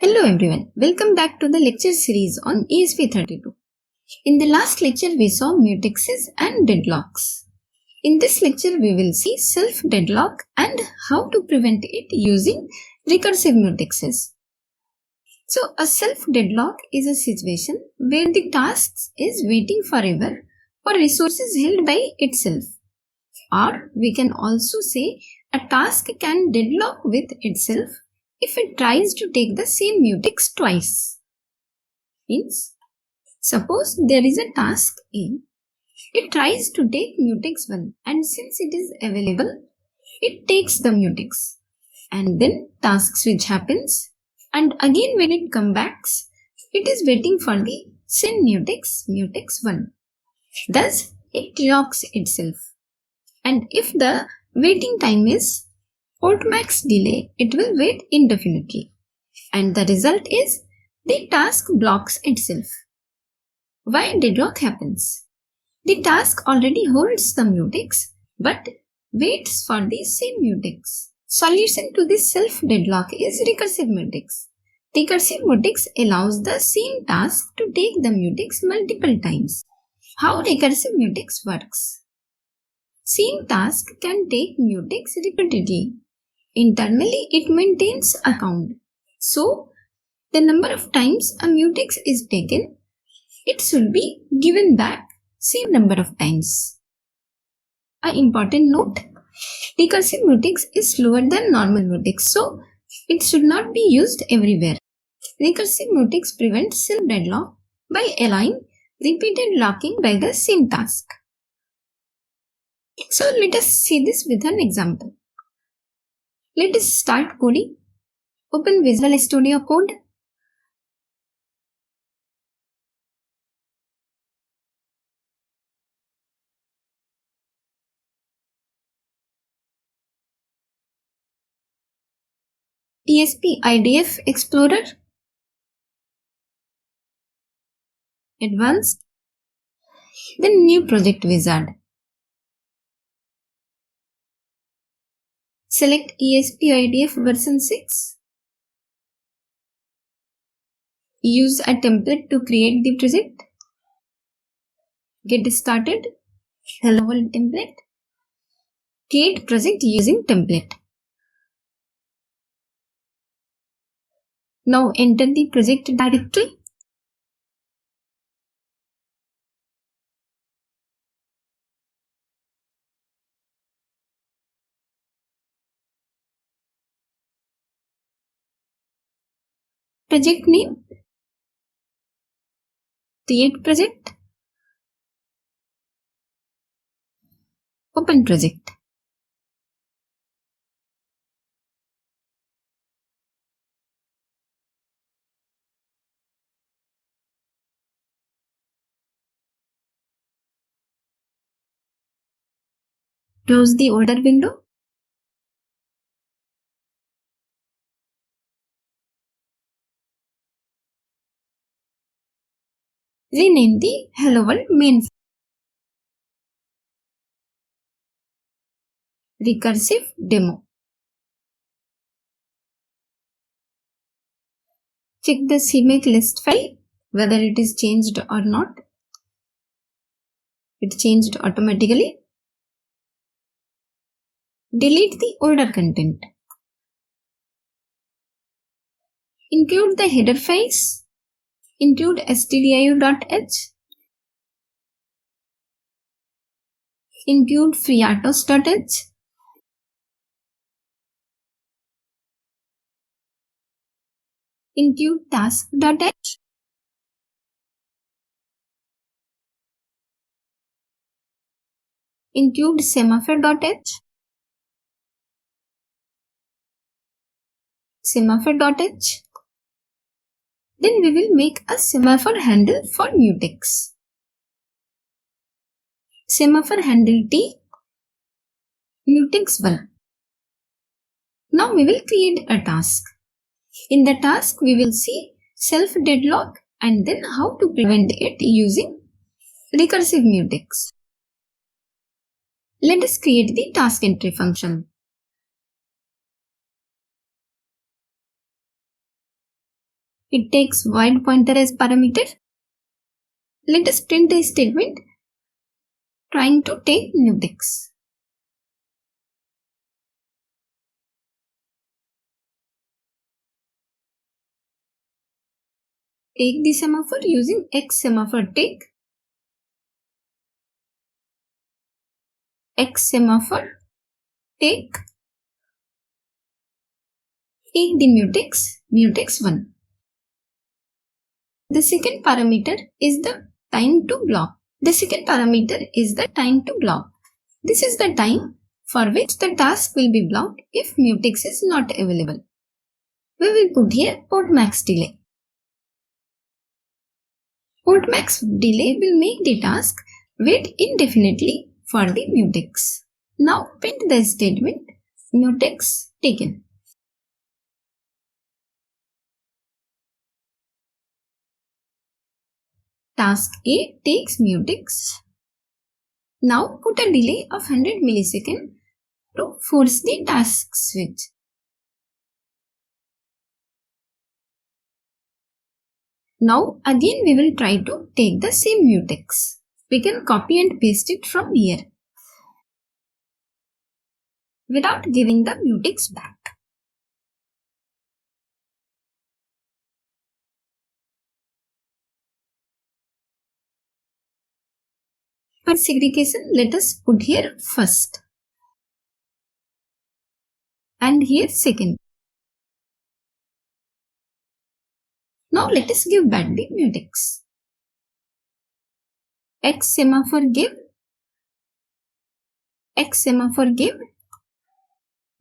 Hello everyone, welcome back to the lecture series on ESP32. In the last lecture we saw mutexes and deadlocks. In this lecture we will see self-deadlock and how to prevent it using recursive mutexes. So a self-deadlock is a situation where the task is waiting forever for resources held by itself. Or we can also say a task can deadlock with itself if it tries to take the same mutex twice. Means, suppose there is a task A. It tries to take mutex 1 and since it is available, it takes the mutex. And then task switch happens and again when it comes back, it is waiting for the same mutex 1. Thus, it locks itself. And if the waiting time is port max delay, it will wait indefinitely. And the result is the task blocks itself. Why deadlock happens? The task already holds the mutex but waits for the same mutex. Solution to this self-deadlock is recursive mutex. Recursive mutex allows the same task to take the mutex multiple times. How recursive mutex works? Same task can take mutex repeatedly. Internally, it maintains a count. So, the number of times a mutex is taken, it should be given back same number of times. An important note, recursive mutex is slower than normal mutex, so it should not be used everywhere. Recursive mutex prevents self-deadlock by allowing repeated locking by the same task. So, let us see this with an example. Let us start coding. Open Visual Studio Code. ESP IDF Explorer. Advanced. Then New Project Wizard. Select ESP IDF version 6. Use a template to create the project. Get started. Hello world template. Create project using template. Now enter the project directory. Project name. Create project. Open project. Close the order window. Rename the Hello World main. Recursive demo. Check the CMake list file whether it is changed or not. It changed automatically. Delete the older content. Include the header files. Include stdio.h. Include FreeRTOS.h. Include task.h. Include semaphore.h. Semaphore.h. Then we will make a semaphore handle for mutex. Semaphore handle T, mutex 1. Now we will create a task. In the task we will see self-deadlock and then how to prevent it using recursive mutex. Let us create the task entry function. It takes void pointer as parameter. Let us print a statement trying to take mutex. Take the semaphore using x semaphore take. X semaphore take the mutex 1. The second parameter is the time to block. This is the time for which the task will be blocked if mutex is not available. We will put here port max delay. Port max delay will make the task wait indefinitely for the mutex. Now print the statement mutex taken. Task A takes mutex. Now put a delay of 100 milliseconds to force the task switch. Now again we will try to take the same mutex. We can copy and paste it from here without giving the mutex back. For segregation, let us put here first and here second. Now let us give back the mutex. X semaphore give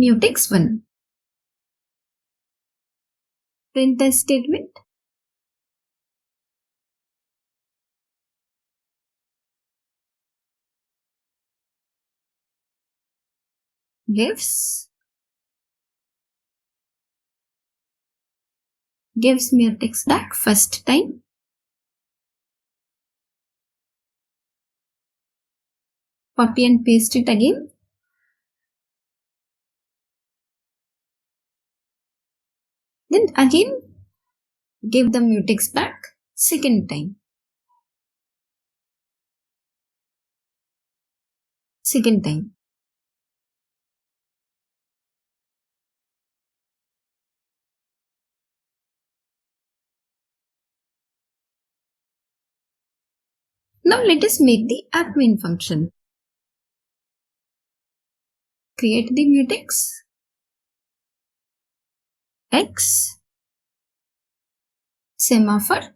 mutex 1. Print the statement. Gives mutex back first time. Copy and paste it again. Then again give the mutex back second time. Now let us make the admin function. Create the mutex. X semaphore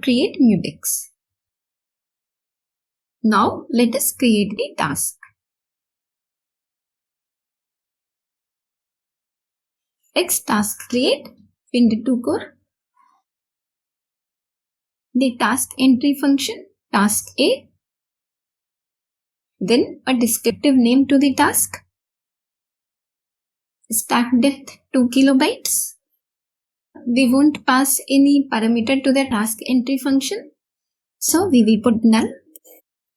create mutex. Now let us create the task. X task create pinned to core. The task entry function task A. Then a descriptive name to the task. Stack depth 2 kilobytes. We won't pass any parameter to the task entry function, so we will put null.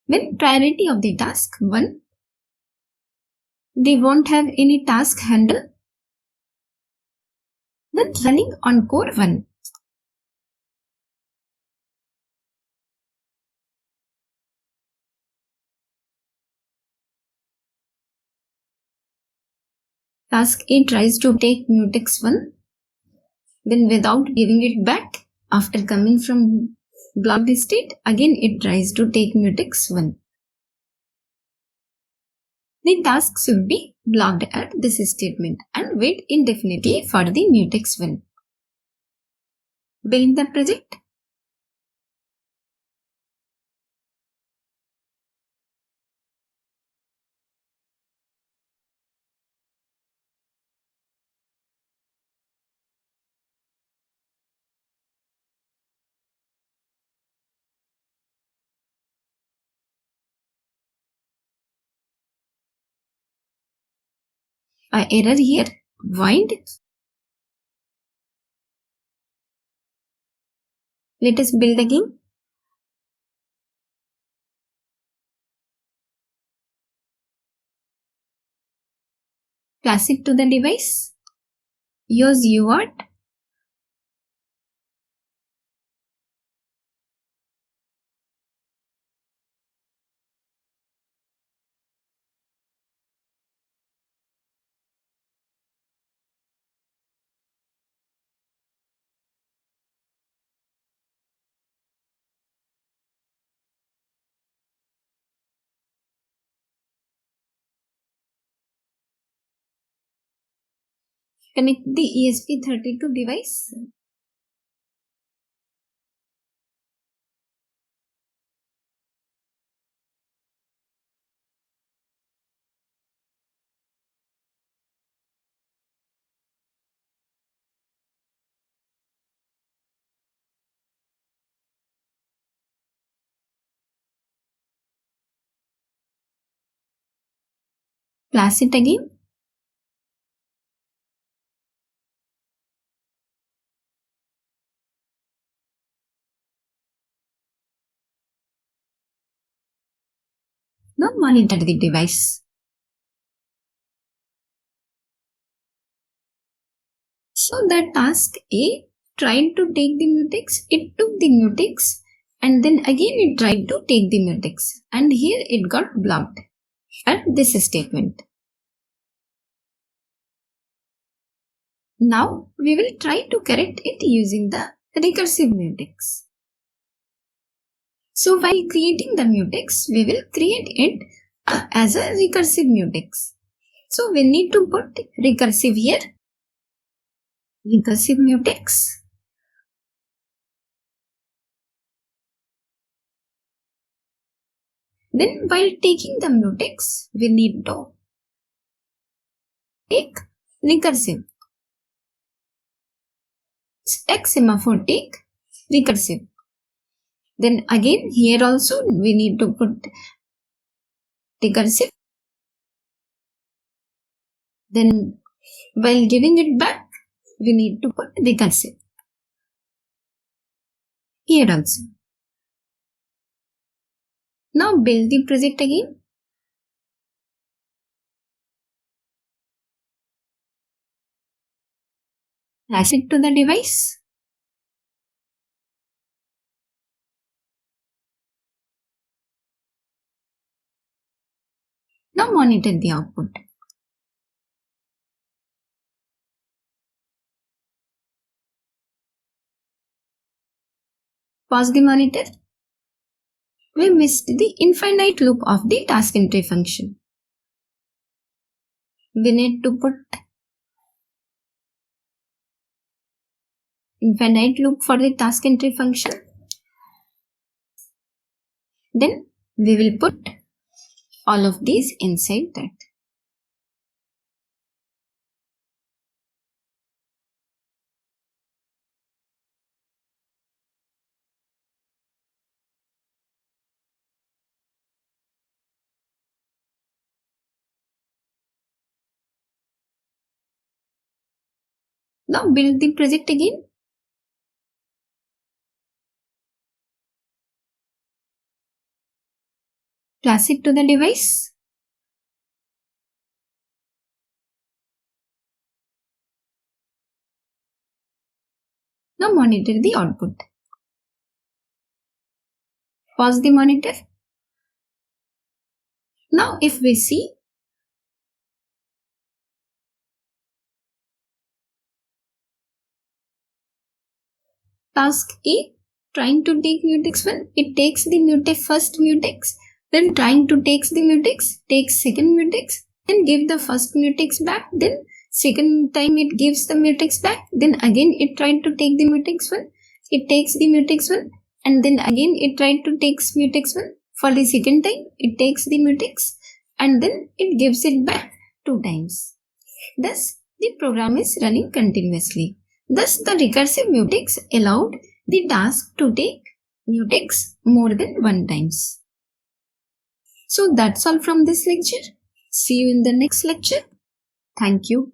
When priority of the task 1, they won't have any task handle. Then running on core 1. Task A tries to take mutex 1. Then without giving it back, after coming from blocked state, again it tries to take mutex 1. The task should be blocked at this statement and wait indefinitely for the mutex 1. Build the project. Error here, void. Let us build again. Pass it to the device. Use UART Connect the ESP32 device. Flash it again. Now monitor the device. So the task A tried to take the mutex, it took the mutex and then again it tried to take the mutex and here it got blocked at this statement. Now we will try to correct it using the recursive mutex. So while creating the mutex, we will create it as a recursive mutex. So we need to put recursive here. Recursive mutex. Then while taking the mutex, we need to take recursive. X semaphore take recursive. Then again here also we need to put recursive. Then while giving it back, we need to put recursive. Here also. Now build the project again. Attach it to the device. Now monitor the output. Pause the monitor. We missed the infinite loop of the task entry function. We need to put infinite loop for the task entry function. Then we will put all of these inside that. Now build the project again. Flash it to the device. Now monitor the output. Pause the monitor. Now if we see, task A trying to take mutex 1, it takes the first mutex, then trying to take the mutex, takes second mutex, then give the first mutex back, then second time it gives the mutex back, then again it tried to take the mutex 1, it takes the mutex 1, and then again it tried to take mutex 1. For the second time, it takes the mutex and then it gives it back 2 times. Thus, the program is running continuously. Thus, the recursive mutex allowed the task to take mutex more than 1 times. So that's all from this lecture. See you in the next lecture. Thank you.